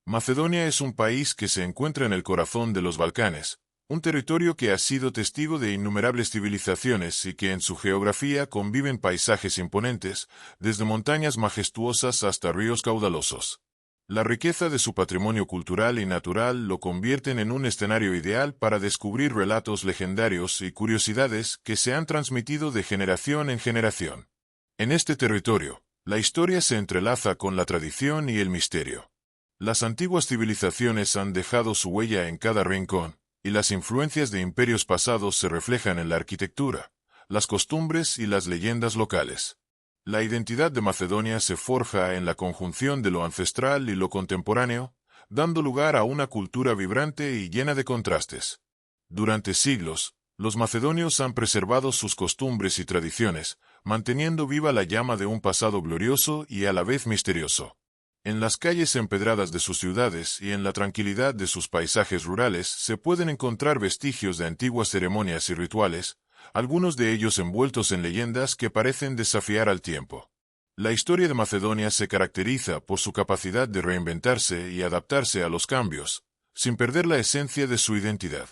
Macedonia es un país que se encuentra en el corazón de los Balcanes, un territorio que ha sido testigo de innumerables civilizaciones y que en su geografía conviven paisajes imponentes, desde montañas majestuosas hasta ríos caudalosos. La riqueza de su patrimonio cultural y natural lo convierten en un escenario ideal para descubrir relatos legendarios y curiosidades que se han transmitido de generación en generación. En este territorio, la historia se entrelaza con la tradición y el misterio. Las antiguas civilizaciones han dejado su huella en cada rincón, y las influencias de imperios pasados se reflejan en la arquitectura, las costumbres y las leyendas locales. La identidad de Macedonia se forja en la conjunción de lo ancestral y lo contemporáneo, dando lugar a una cultura vibrante y llena de contrastes. Durante siglos, los macedonios han preservado sus costumbres y tradiciones, manteniendo viva la llama de un pasado glorioso y a la vez misterioso. En las calles empedradas de sus ciudades y en la tranquilidad de sus paisajes rurales se pueden encontrar vestigios de antiguas ceremonias y rituales, algunos de ellos envueltos en leyendas que parecen desafiar al tiempo. La historia de Macedonia se caracteriza por su capacidad de reinventarse y adaptarse a los cambios, sin perder la esencia de su identidad.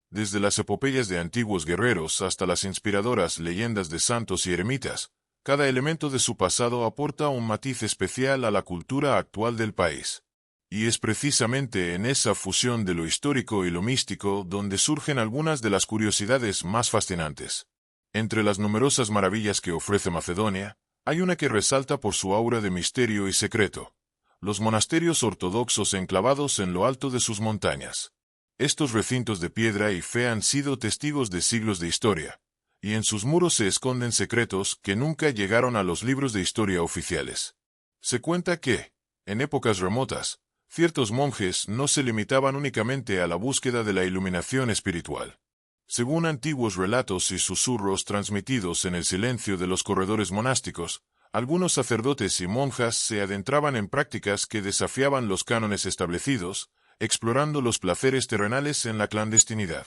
Desde las epopeyas de antiguos guerreros hasta las inspiradoras leyendas de santos y eremitas, cada elemento de su pasado aporta un matiz especial a la cultura actual del país. Y es precisamente en esa fusión de lo histórico y lo místico donde surgen algunas de las curiosidades más fascinantes. Entre las numerosas maravillas que ofrece Macedonia, hay una que resalta por su aura de misterio y secreto: los monasterios ortodoxos enclavados en lo alto de sus montañas. Estos recintos de piedra y fe han sido testigos de siglos de historia, y en sus muros se esconden secretos que nunca llegaron a los libros de historia oficiales. Se cuenta que, en épocas remotas, ciertos monjes no se limitaban únicamente a la búsqueda de la iluminación espiritual. Según antiguos relatos y susurros transmitidos en el silencio de los corredores monásticos, algunos sacerdotes y monjas se adentraban en prácticas que desafiaban los cánones establecidos, explorando los placeres terrenales en la clandestinidad.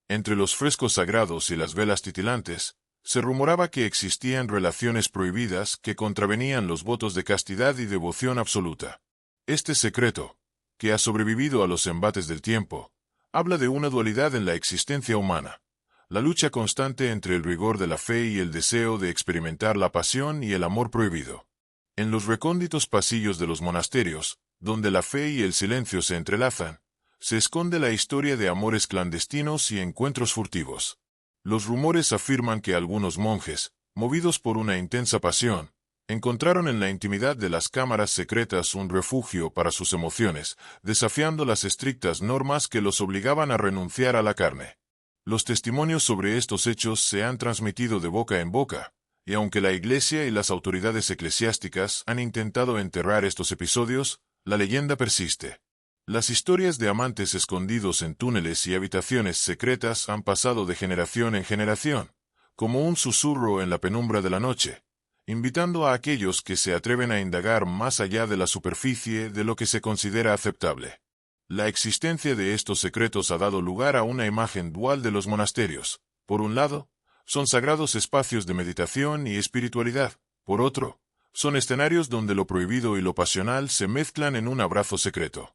Entre los frescos sagrados y las velas titilantes, se rumoraba que existían relaciones prohibidas que contravenían los votos de castidad y devoción absoluta. Este secreto, que ha sobrevivido a los embates del tiempo, habla de una dualidad en la existencia humana: la lucha constante entre el rigor de la fe y el deseo de experimentar la pasión y el amor prohibido. En los recónditos pasillos de los monasterios, donde la fe y el silencio se entrelazan, se esconde la historia de amores clandestinos y encuentros furtivos. Los rumores afirman que algunos monjes, movidos por una intensa pasión, encontraron en la intimidad de las cámaras secretas un refugio para sus emociones, desafiando las estrictas normas que los obligaban a renunciar a la carne. Los testimonios sobre estos hechos se han transmitido de boca en boca, y aunque la Iglesia y las autoridades eclesiásticas han intentado enterrar estos episodios, la leyenda persiste. Las historias de amantes escondidos en túneles y habitaciones secretas han pasado de generación en generación, como un susurro en la penumbra de la noche, invitando a aquellos que se atreven a indagar más allá de la superficie de lo que se considera aceptable. La existencia de estos secretos ha dado lugar a una imagen dual de los monasterios. Por un lado, son sagrados espacios de meditación y espiritualidad; por otro, son escenarios donde lo prohibido y lo pasional se mezclan en un abrazo secreto.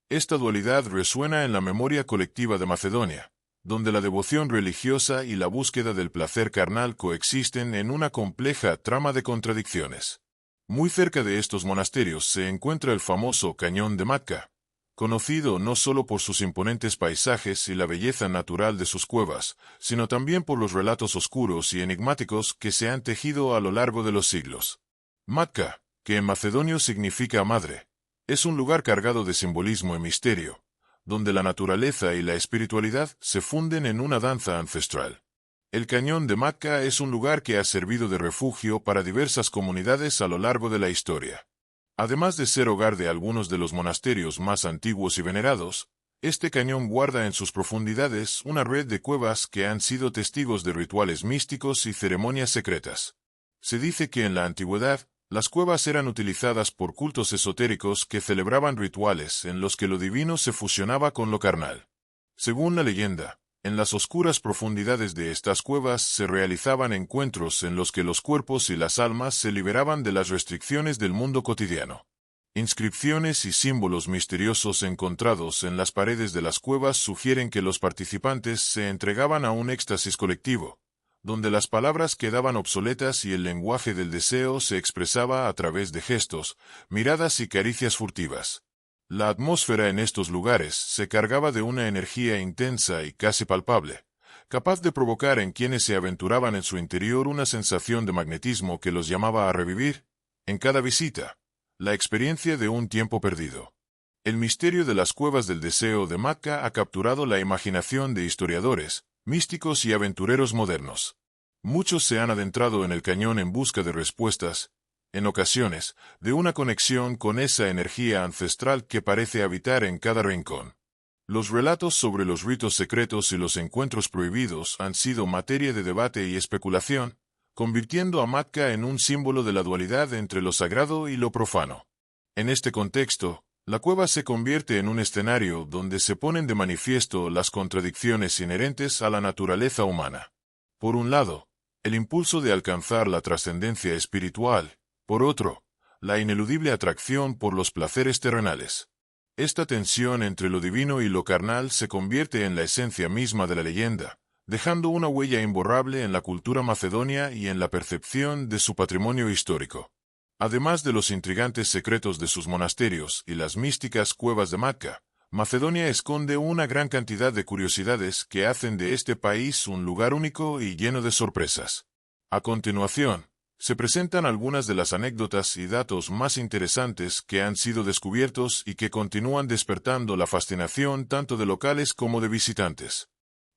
Esta dualidad resuena en la memoria colectiva de Macedonia, donde la devoción religiosa y la búsqueda del placer carnal coexisten en una compleja trama de contradicciones. Muy cerca de estos monasterios se encuentra el famoso Cañón de Matka, conocido no solo por sus imponentes paisajes y la belleza natural de sus cuevas, sino también por los relatos oscuros y enigmáticos que se han tejido a lo largo de los siglos. Matka, que en macedonio significa madre, es un lugar cargado de simbolismo y misterio, donde la naturaleza y la espiritualidad se funden en una danza ancestral. El Cañón de Matka es un lugar que ha servido de refugio para diversas comunidades a lo largo de la historia. Además de ser hogar de algunos de los monasterios más antiguos y venerados, este cañón guarda en sus profundidades una red de cuevas que han sido testigos de rituales místicos y ceremonias secretas. Se dice que en la antigüedad, las cuevas eran utilizadas por cultos esotéricos que celebraban rituales en los que lo divino se fusionaba con lo carnal. Según la leyenda, en las oscuras profundidades de estas cuevas se realizaban encuentros en los que los cuerpos y las almas se liberaban de las restricciones del mundo cotidiano. Inscripciones y símbolos misteriosos encontrados en las paredes de las cuevas sugieren que los participantes se entregaban a un éxtasis colectivo, donde las palabras quedaban obsoletas y el lenguaje del deseo se expresaba a través de gestos, miradas y caricias furtivas. La atmósfera en estos lugares se cargaba de una energía intensa y casi palpable, capaz de provocar en quienes se aventuraban en su interior una sensación de magnetismo que los llamaba a revivir, en cada visita, la experiencia de un tiempo perdido. El misterio de las cuevas del deseo de Macca ha capturado la imaginación de historiadores, místicos y aventureros modernos. Muchos se han adentrado en el cañón en busca de respuestas, en ocasiones, de una conexión con esa energía ancestral que parece habitar en cada rincón. Los relatos sobre los ritos secretos y los encuentros prohibidos han sido materia de debate y especulación, convirtiendo a Macca en un símbolo de la dualidad entre lo sagrado y lo profano. En este contexto, la cueva se convierte en un escenario donde se ponen de manifiesto las contradicciones inherentes a la naturaleza humana. Por un lado, el impulso de alcanzar la trascendencia espiritual, por otro, la ineludible atracción por los placeres terrenales. Esta tensión entre lo divino y lo carnal se convierte en la esencia misma de la leyenda, dejando una huella imborrable en la cultura macedonia y en la percepción de su patrimonio histórico. Además de los intrigantes secretos de sus monasterios y las místicas cuevas de Macca, Macedonia esconde una gran cantidad de curiosidades que hacen de este país un lugar único y lleno de sorpresas. A continuación, se presentan algunas de las anécdotas y datos más interesantes que han sido descubiertos y que continúan despertando la fascinación tanto de locales como de visitantes.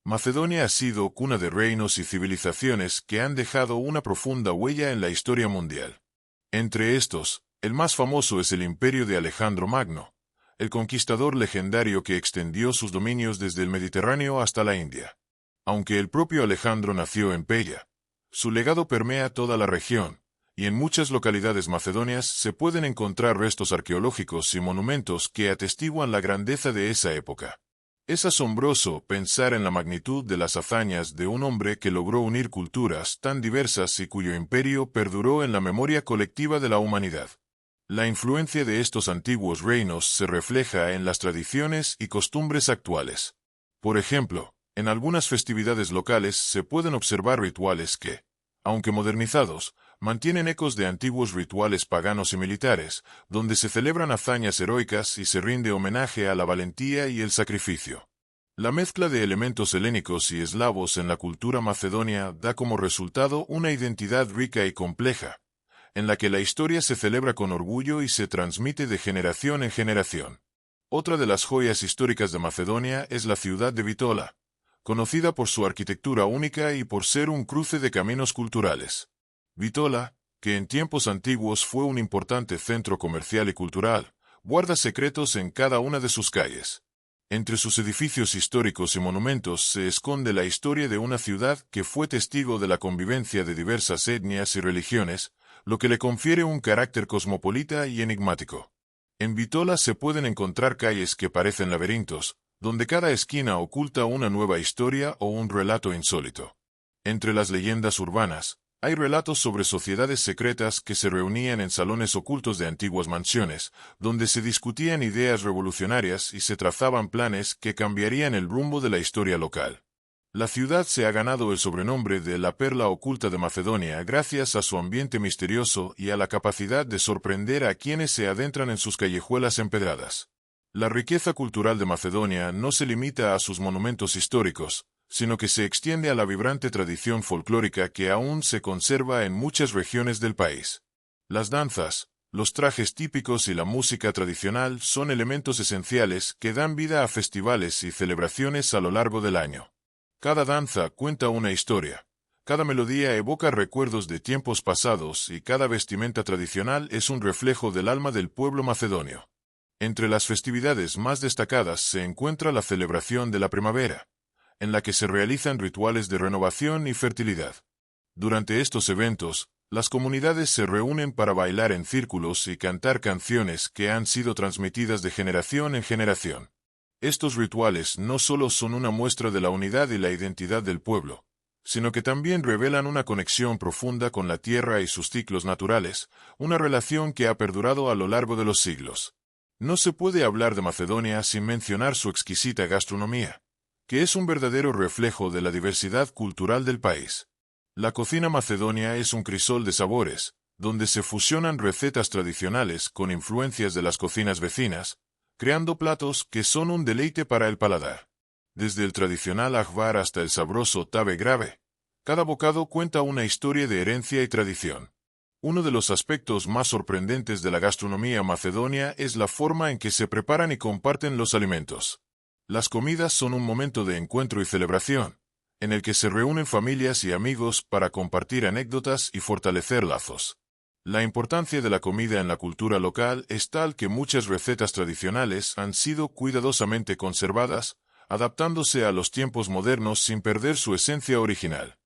Macedonia ha sido cuna de reinos y civilizaciones que han dejado una profunda huella en la historia mundial. Entre estos, el más famoso es el imperio de Alejandro Magno, el conquistador legendario que extendió sus dominios desde el Mediterráneo hasta la India. Aunque el propio Alejandro nació en Pella, su legado permea toda la región, y en muchas localidades macedonias se pueden encontrar restos arqueológicos y monumentos que atestiguan la grandeza de esa época. Es asombroso pensar en la magnitud de las hazañas de un hombre que logró unir culturas tan diversas y cuyo imperio perduró en la memoria colectiva de la humanidad. La influencia de estos antiguos reinos se refleja en las tradiciones y costumbres actuales. Por ejemplo, en algunas festividades locales se pueden observar rituales que, aunque modernizados, mantienen ecos de antiguos rituales paganos y militares, donde se celebran hazañas heroicas y se rinde homenaje a la valentía y el sacrificio. La mezcla de elementos helénicos y eslavos en la cultura macedonia da como resultado una identidad rica y compleja, en la que la historia se celebra con orgullo y se transmite de generación en generación. Otra de las joyas históricas de Macedonia es la ciudad de Bitola, conocida por su arquitectura única y por ser un cruce de caminos culturales. Bitola, que en tiempos antiguos fue un importante centro comercial y cultural, guarda secretos en cada una de sus calles. Entre sus edificios históricos y monumentos se esconde la historia de una ciudad que fue testigo de la convivencia de diversas etnias y religiones, lo que le confiere un carácter cosmopolita y enigmático. En Bitola se pueden encontrar calles que parecen laberintos, donde cada esquina oculta una nueva historia o un relato insólito. Entre las leyendas urbanas, hay relatos sobre sociedades secretas que se reunían en salones ocultos de antiguas mansiones, donde se discutían ideas revolucionarias y se trazaban planes que cambiarían el rumbo de la historia local. La ciudad se ha ganado el sobrenombre de la perla oculta de Macedonia gracias a su ambiente misterioso y a la capacidad de sorprender a quienes se adentran en sus callejuelas empedradas. La riqueza cultural de Macedonia no se limita a sus monumentos históricos, sino que se extiende a la vibrante tradición folclórica que aún se conserva en muchas regiones del país. Las danzas, los trajes típicos y la música tradicional son elementos esenciales que dan vida a festivales y celebraciones a lo largo del año. Cada danza cuenta una historia, cada melodía evoca recuerdos de tiempos pasados y cada vestimenta tradicional es un reflejo del alma del pueblo macedonio. Entre las festividades más destacadas se encuentra la celebración de la primavera, en la que se realizan rituales de renovación y fertilidad. Durante estos eventos, las comunidades se reúnen para bailar en círculos y cantar canciones que han sido transmitidas de generación en generación. Estos rituales no solo son una muestra de la unidad y la identidad del pueblo, sino que también revelan una conexión profunda con la tierra y sus ciclos naturales, una relación que ha perdurado a lo largo de los siglos. No se puede hablar de Macedonia sin mencionar su exquisita gastronomía, que es un verdadero reflejo de la diversidad cultural del país. La cocina macedonia es un crisol de sabores, donde se fusionan recetas tradicionales con influencias de las cocinas vecinas, creando platos que son un deleite para el paladar. Desde el tradicional ajvar hasta el sabroso tabe grave, cada bocado cuenta una historia de herencia y tradición. Uno de los aspectos más sorprendentes de la gastronomía macedonia es la forma en que se preparan y comparten los alimentos. Las comidas son un momento de encuentro y celebración, en el que se reúnen familias y amigos para compartir anécdotas y fortalecer lazos. La importancia de la comida en la cultura local es tal que muchas recetas tradicionales han sido cuidadosamente conservadas, adaptándose a los tiempos modernos sin perder su esencia original.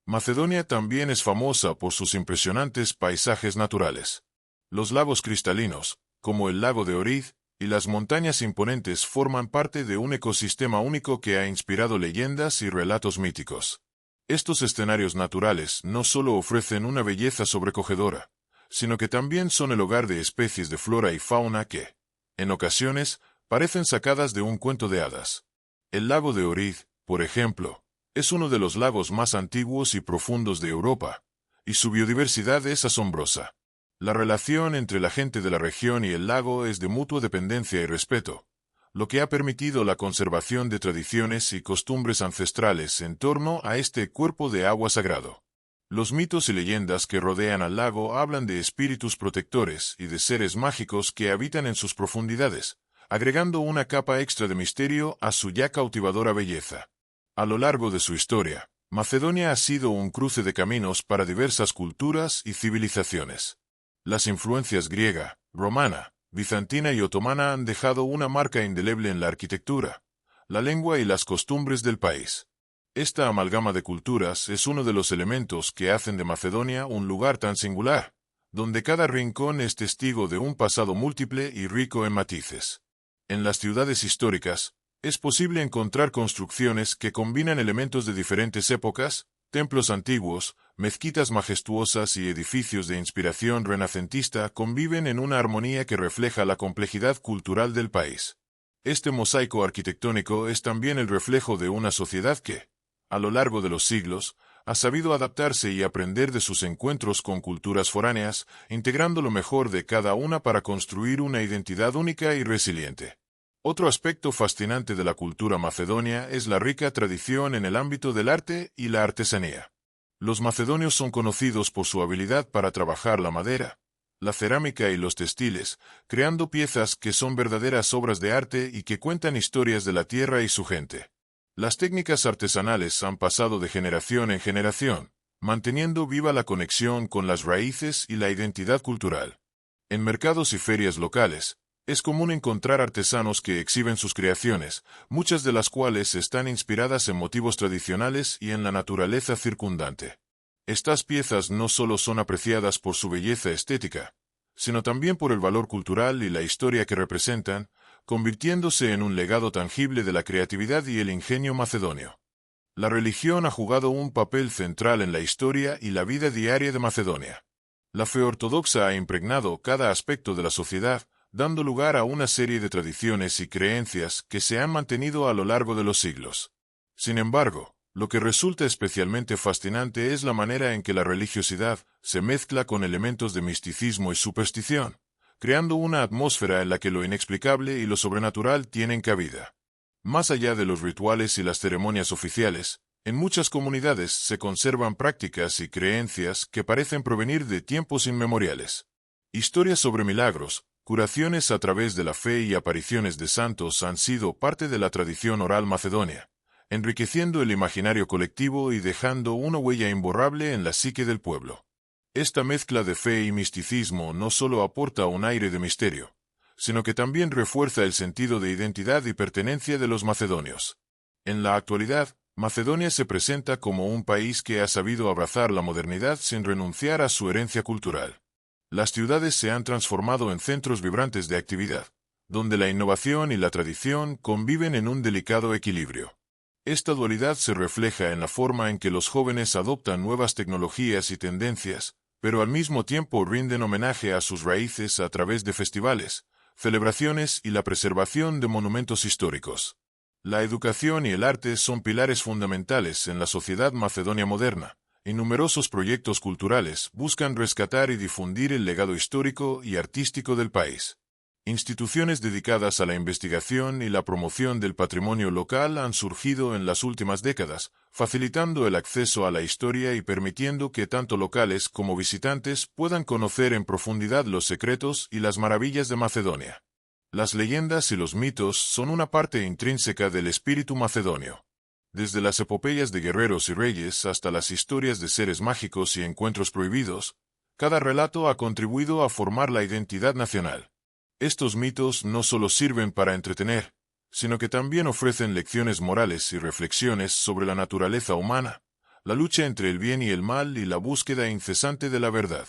Macedonia también es famosa por sus impresionantes paisajes naturales. Los lagos cristalinos, como el lago de Ohrid, y las montañas imponentes forman parte de un ecosistema único que ha inspirado leyendas y relatos míticos. Estos escenarios naturales no solo ofrecen una belleza sobrecogedora, sino que también son el hogar de especies de flora y fauna que, en ocasiones, parecen sacadas de un cuento de hadas. El lago de Ohrid, por ejemplo, es uno de los lagos más antiguos y profundos de Europa, y su biodiversidad es asombrosa. La relación entre la gente de la región y el lago es de mutua dependencia y respeto, lo que ha permitido la conservación de tradiciones y costumbres ancestrales en torno a este cuerpo de agua sagrado. Los mitos y leyendas que rodean al lago hablan de espíritus protectores y de seres mágicos que habitan en sus profundidades, agregando una capa extra de misterio a su ya cautivadora belleza. A lo largo de su historia, Macedonia ha sido un cruce de caminos para diversas culturas y civilizaciones. Las influencias griega, romana, bizantina y otomana han dejado una marca indeleble en la arquitectura, la lengua y las costumbres del país. Esta amalgama de culturas es uno de los elementos que hacen de Macedonia un lugar tan singular, donde cada rincón es testigo de un pasado múltiple y rico en matices. En las ciudades históricas, es posible encontrar construcciones que combinan elementos de diferentes épocas, templos antiguos, mezquitas majestuosas y edificios de inspiración renacentista conviven en una armonía que refleja la complejidad cultural del país. Este mosaico arquitectónico es también el reflejo de una sociedad que, a lo largo de los siglos, ha sabido adaptarse y aprender de sus encuentros con culturas foráneas, integrando lo mejor de cada una para construir una identidad única y resiliente. Otro aspecto fascinante de la cultura macedonia es la rica tradición en el ámbito del arte y la artesanía. Los macedonios son conocidos por su habilidad para trabajar la madera, la cerámica y los textiles, creando piezas que son verdaderas obras de arte y que cuentan historias de la tierra y su gente. Las técnicas artesanales han pasado de generación en generación, manteniendo viva la conexión con las raíces y la identidad cultural. En mercados y ferias locales, es común encontrar artesanos que exhiben sus creaciones, muchas de las cuales están inspiradas en motivos tradicionales y en la naturaleza circundante. Estas piezas no solo son apreciadas por su belleza estética, sino también por el valor cultural y la historia que representan, convirtiéndose en un legado tangible de la creatividad y el ingenio macedonio. La religión ha jugado un papel central en la historia y la vida diaria de Macedonia. La fe ortodoxa ha impregnado cada aspecto de la sociedad, dando lugar a una serie de tradiciones y creencias que se han mantenido a lo largo de los siglos. Sin embargo, lo que resulta especialmente fascinante es la manera en que la religiosidad se mezcla con elementos de misticismo y superstición, creando una atmósfera en la que lo inexplicable y lo sobrenatural tienen cabida. Más allá de los rituales y las ceremonias oficiales, en muchas comunidades se conservan prácticas y creencias que parecen provenir de tiempos inmemoriales. Historias sobre milagros, curaciones a través de la fe y apariciones de santos han sido parte de la tradición oral macedonia, enriqueciendo el imaginario colectivo y dejando una huella imborrable en la psique del pueblo. Esta mezcla de fe y misticismo no solo aporta un aire de misterio, sino que también refuerza el sentido de identidad y pertenencia de los macedonios. En la actualidad, Macedonia se presenta como un país que ha sabido abrazar la modernidad sin renunciar a su herencia cultural. Las ciudades se han transformado en centros vibrantes de actividad, donde la innovación y la tradición conviven en un delicado equilibrio. Esta dualidad se refleja en la forma en que los jóvenes adoptan nuevas tecnologías y tendencias, pero al mismo tiempo rinden homenaje a sus raíces a través de festivales, celebraciones y la preservación de monumentos históricos. La educación y el arte son pilares fundamentales en la sociedad macedonia moderna, y numerosos proyectos culturales buscan rescatar y difundir el legado histórico y artístico del país. Instituciones dedicadas a la investigación y la promoción del patrimonio local han surgido en las últimas décadas, facilitando el acceso a la historia y permitiendo que tanto locales como visitantes puedan conocer en profundidad los secretos y las maravillas de Macedonia. Las leyendas y los mitos son una parte intrínseca del espíritu macedonio. Desde las epopeyas de guerreros y reyes hasta las historias de seres mágicos y encuentros prohibidos, cada relato ha contribuido a formar la identidad nacional. Estos mitos no solo sirven para entretener, sino que también ofrecen lecciones morales y reflexiones sobre la naturaleza humana, la lucha entre el bien y el mal y la búsqueda incesante de la verdad.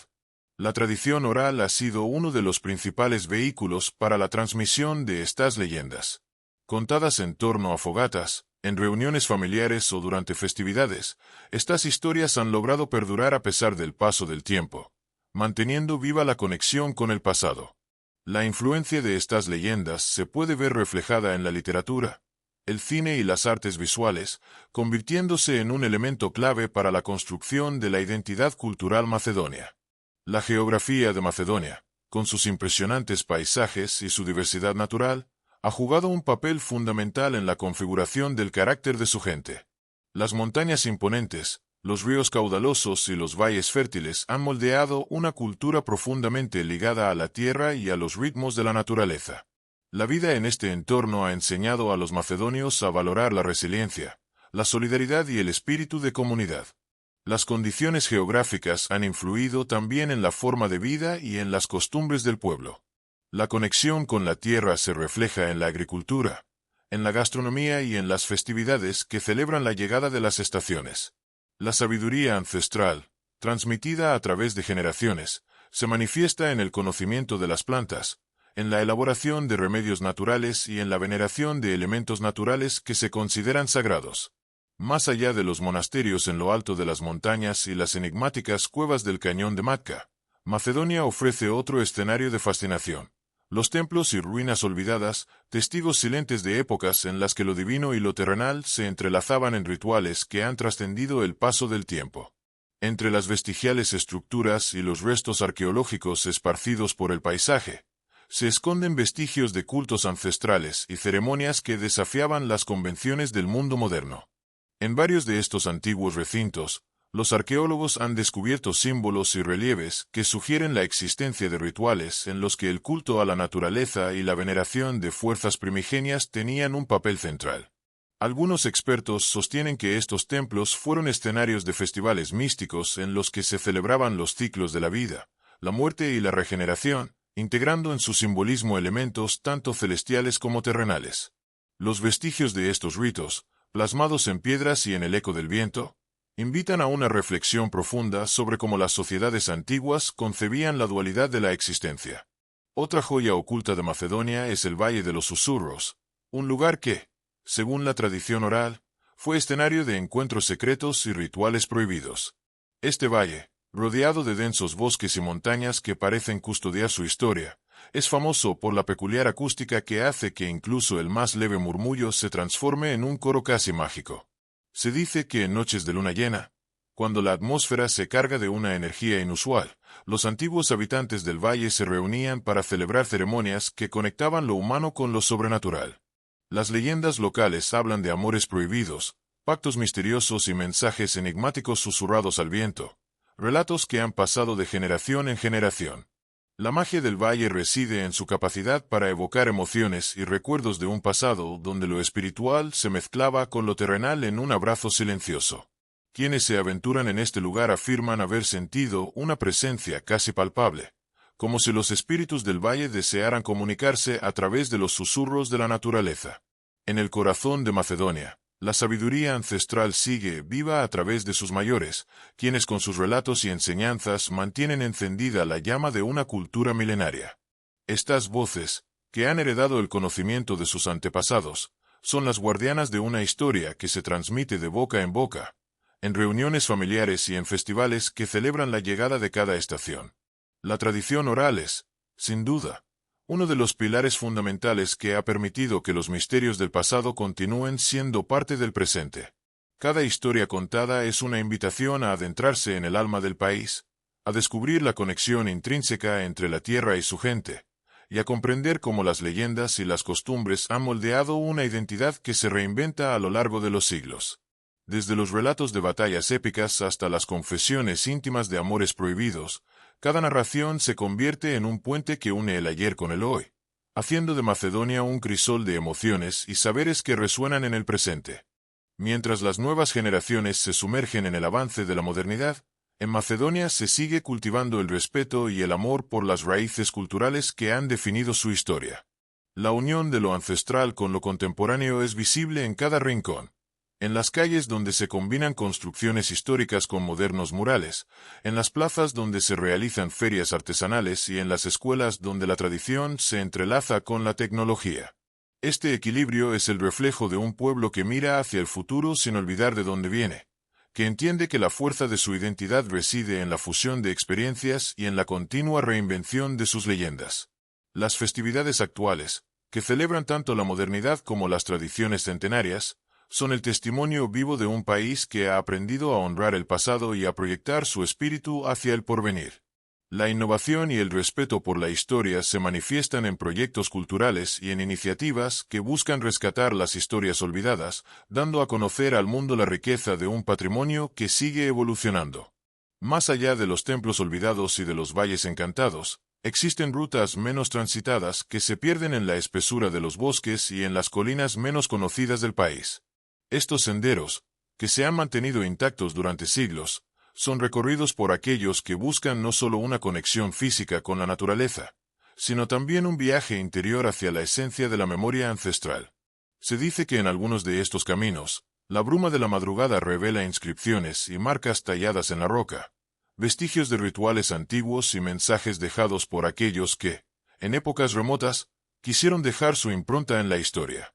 La tradición oral ha sido uno de los principales vehículos para la transmisión de estas leyendas. Contadas en torno a fogatas, en reuniones familiares o durante festividades, estas historias han logrado perdurar a pesar del paso del tiempo, manteniendo viva la conexión con el pasado. La influencia de estas leyendas se puede ver reflejada en la literatura, el cine y las artes visuales, convirtiéndose en un elemento clave para la construcción de la identidad cultural macedonia. La geografía de Macedonia, con sus impresionantes paisajes y su diversidad natural, ha jugado un papel fundamental en la configuración del carácter de su gente. Las montañas imponentes, los ríos caudalosos y los valles fértiles han moldeado una cultura profundamente ligada a la tierra y a los ritmos de la naturaleza. La vida en este entorno ha enseñado a los macedonios a valorar la resiliencia, la solidaridad y el espíritu de comunidad. Las condiciones geográficas han influido también en la forma de vida y en las costumbres del pueblo. La conexión con la tierra se refleja en la agricultura, en la gastronomía y en las festividades que celebran la llegada de las estaciones. La sabiduría ancestral, transmitida a través de generaciones, se manifiesta en el conocimiento de las plantas, en la elaboración de remedios naturales y en la veneración de elementos naturales que se consideran sagrados. Más allá de los monasterios en lo alto de las montañas y las enigmáticas cuevas del cañón de Matka, Macedonia ofrece otro escenario de fascinación. Los templos y ruinas olvidadas, testigos silentes de épocas en las que lo divino y lo terrenal se entrelazaban en rituales que han trascendido el paso del tiempo. Entre las vestigiales estructuras y los restos arqueológicos esparcidos por el paisaje, se esconden vestigios de cultos ancestrales y ceremonias que desafiaban las convenciones del mundo moderno. En varios de estos antiguos recintos, los arqueólogos han descubierto símbolos y relieves que sugieren la existencia de rituales en los que el culto a la naturaleza y la veneración de fuerzas primigenias tenían un papel central. Algunos expertos sostienen que estos templos fueron escenarios de festivales místicos en los que se celebraban los ciclos de la vida, la muerte y la regeneración, integrando en su simbolismo elementos tanto celestiales como terrenales. Los vestigios de estos ritos, plasmados en piedras y en el eco del viento, invitan a una reflexión profunda sobre cómo las sociedades antiguas concebían la dualidad de la existencia. Otra joya oculta de Macedonia es el Valle de los Susurros, un lugar que, según la tradición oral, fue escenario de encuentros secretos y rituales prohibidos. Este valle, rodeado de densos bosques y montañas que parecen custodiar su historia, es famoso por la peculiar acústica que hace que incluso el más leve murmullo se transforme en un coro casi mágico. Se dice que en noches de luna llena, cuando la atmósfera se carga de una energía inusual, los antiguos habitantes del valle se reunían para celebrar ceremonias que conectaban lo humano con lo sobrenatural. Las leyendas locales hablan de amores prohibidos, pactos misteriosos y mensajes enigmáticos susurrados al viento, relatos que han pasado de generación en generación. La magia del valle reside en su capacidad para evocar emociones y recuerdos de un pasado donde lo espiritual se mezclaba con lo terrenal en un abrazo silencioso. Quienes se aventuran en este lugar afirman haber sentido una presencia casi palpable, como si los espíritus del valle desearan comunicarse a través de los susurros de la naturaleza. En el corazón de Macedonia, la sabiduría ancestral sigue viva a través de sus mayores, quienes con sus relatos y enseñanzas mantienen encendida la llama de una cultura milenaria. Estas voces, que han heredado el conocimiento de sus antepasados, Son las guardianas de una historia que se transmite de boca en boca, en reuniones familiares y en festivales que celebran la llegada de cada estación. La tradición oral es, sin duda, uno de los pilares fundamentales que ha permitido que los misterios del pasado continúen siendo parte del presente. Cada historia contada es una invitación a adentrarse en el alma del país, a descubrir la conexión intrínseca entre la tierra y su gente, y a comprender cómo las leyendas y las costumbres han moldeado una identidad que se reinventa a lo largo de los siglos. Desde los relatos de batallas épicas hasta las confesiones íntimas de amores prohibidos, cada narración se convierte en un puente que une el ayer con el hoy, haciendo de Macedonia un crisol de emociones y saberes que resuenan en el presente. Mientras las nuevas generaciones se sumergen en el avance de la modernidad, en Macedonia se sigue cultivando el respeto y el amor por las raíces culturales que han definido su historia. La unión de lo ancestral con lo contemporáneo es visible en cada rincón. En las calles donde se combinan construcciones históricas con modernos murales, en las plazas donde se realizan ferias artesanales y en las escuelas donde la tradición se entrelaza con la tecnología. Este equilibrio es el reflejo de un pueblo que mira hacia el futuro sin olvidar de dónde viene, que entiende que la fuerza de su identidad reside en la fusión de experiencias y en la continua reinvención de sus leyendas. Las festividades actuales, que celebran tanto la modernidad como las tradiciones centenarias, son el testimonio vivo de un país que ha aprendido a honrar el pasado y a proyectar su espíritu hacia el porvenir. La innovación y el respeto por la historia se manifiestan en proyectos culturales y en iniciativas que buscan rescatar las historias olvidadas, dando a conocer al mundo la riqueza de un patrimonio que sigue evolucionando. Más allá de los templos olvidados y de los valles encantados, existen rutas menos transitadas que se pierden en la espesura de los bosques y en las colinas menos conocidas del país. Estos senderos, que se han mantenido intactos durante siglos, son recorridos por aquellos que buscan no solo una conexión física con la naturaleza, sino también un viaje interior hacia la esencia de la memoria ancestral. Se dice que en algunos de estos caminos, la bruma de la madrugada revela inscripciones y marcas talladas en la roca, vestigios de rituales antiguos y mensajes dejados por aquellos que, en épocas remotas, quisieron dejar su impronta en la historia.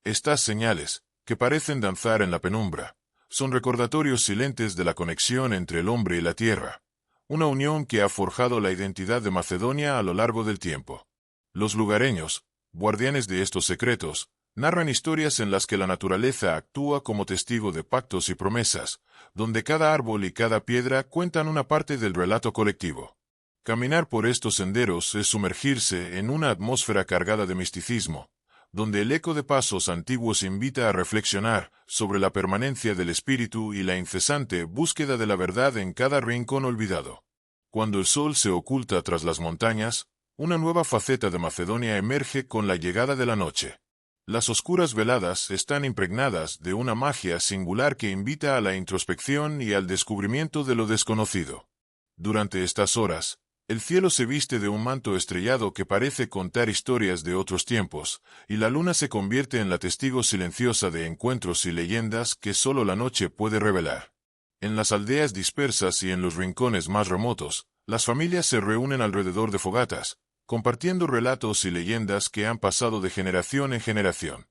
Estas señales, que parecen danzar en la penumbra, son recordatorios silentes de la conexión entre el hombre y la tierra, una unión que ha forjado la identidad de Macedonia a lo largo del tiempo. Los lugareños, guardianes de estos secretos, narran historias en las que la naturaleza actúa como testigo de pactos y promesas, donde cada árbol y cada piedra cuentan una parte del relato colectivo. Caminar por estos senderos es sumergirse en una atmósfera cargada de misticismo, donde el eco de pasos antiguos invita a reflexionar sobre la permanencia del espíritu y la incesante búsqueda de la verdad en cada rincón olvidado. Cuando el sol se oculta tras las montañas, una nueva faceta de Macedonia emerge con la llegada de la noche. Las oscuras veladas están impregnadas de una magia singular que invita a la introspección y al descubrimiento de lo desconocido. Durante estas horas, el cielo se viste de un manto estrellado que parece contar historias de otros tiempos, y la luna se convierte en la testigo silenciosa de encuentros y leyendas que solo la noche puede revelar. En las aldeas dispersas y en los rincones más remotos, las familias se reúnen alrededor de fogatas, compartiendo relatos y leyendas que han pasado de generación en generación.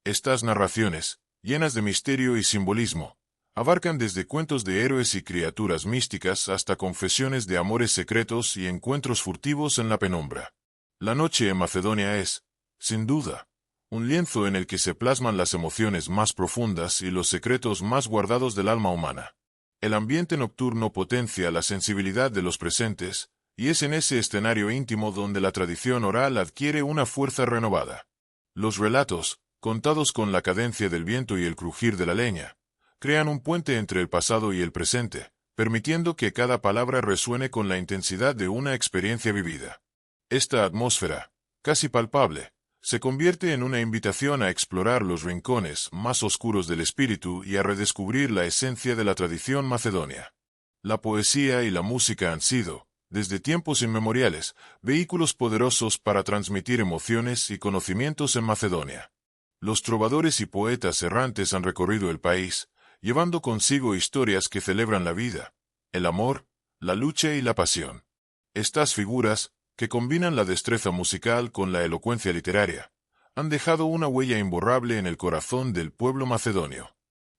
Estas narraciones, llenas de misterio y simbolismo, abarcan desde cuentos de héroes y criaturas místicas hasta confesiones de amores secretos y encuentros furtivos en la penumbra. La noche en Macedonia es, sin duda, un lienzo en el que se plasman las emociones más profundas y los secretos más guardados del alma humana. El ambiente nocturno potencia la sensibilidad de los presentes, y es en ese escenario íntimo donde la tradición oral adquiere una fuerza renovada. Los relatos, contados con la cadencia del viento y el crujir de la leña, crean un puente entre el pasado y el presente, permitiendo que cada palabra resuene con la intensidad de una experiencia vivida. Esta atmósfera, casi palpable, se convierte en una invitación a explorar los rincones más oscuros del espíritu y a redescubrir la esencia de la tradición macedonia. La poesía y la música han sido, desde tiempos inmemoriales, vehículos poderosos para transmitir emociones y conocimientos en Macedonia. Los trovadores y poetas errantes han recorrido el país, llevando consigo historias que celebran la vida, el amor, la lucha y la pasión. Estas figuras, que combinan la destreza musical con la elocuencia literaria, han dejado una huella imborrable en el corazón del pueblo macedonio.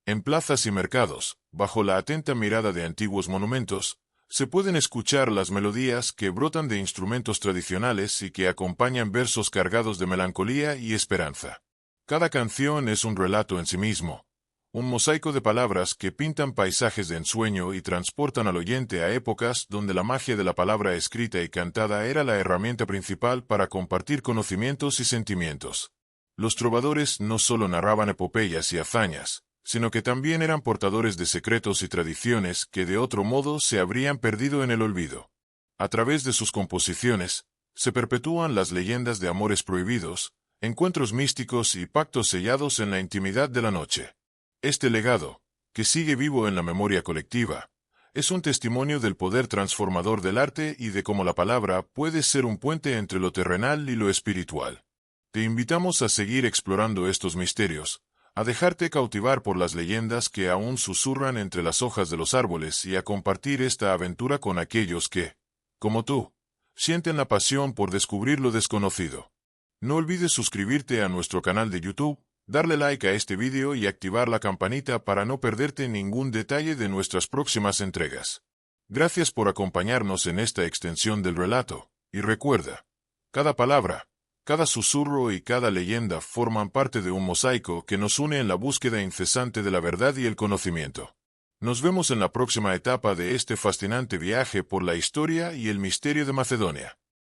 En plazas y mercados, bajo la atenta mirada de antiguos monumentos, se pueden escuchar las melodías que brotan de instrumentos tradicionales y que acompañan versos cargados de melancolía y esperanza. Cada canción es un relato en sí mismo, un mosaico de palabras que pintan paisajes de ensueño y transportan al oyente a épocas donde la magia de la palabra escrita y cantada era la herramienta principal para compartir conocimientos y sentimientos. Los trovadores no solo narraban epopeyas y hazañas, sino que también eran portadores de secretos y tradiciones que de otro modo se habrían perdido en el olvido. A través de sus composiciones, se perpetúan las leyendas de amores prohibidos, encuentros místicos y pactos sellados en la intimidad de la noche. Este legado, que sigue vivo en la memoria colectiva, es un testimonio del poder transformador del arte y de cómo la palabra puede ser un puente entre lo terrenal y lo espiritual. Te invitamos a seguir explorando estos misterios, a dejarte cautivar por las leyendas que aún susurran entre las hojas de los árboles y a compartir esta aventura con aquellos que, como tú, sienten la pasión por descubrir lo desconocido. No olvides suscribirte a nuestro canal de YouTube, darle like a este vídeo y activar la campanita para no perderte ningún detalle de nuestras próximas entregas. Gracias por acompañarnos en esta extensión del relato, y recuerda, cada palabra, cada susurro y cada leyenda forman parte de un mosaico que nos une en la búsqueda incesante de la verdad y el conocimiento. Nos vemos en la próxima etapa de este fascinante viaje por la historia y el misterio de Macedonia.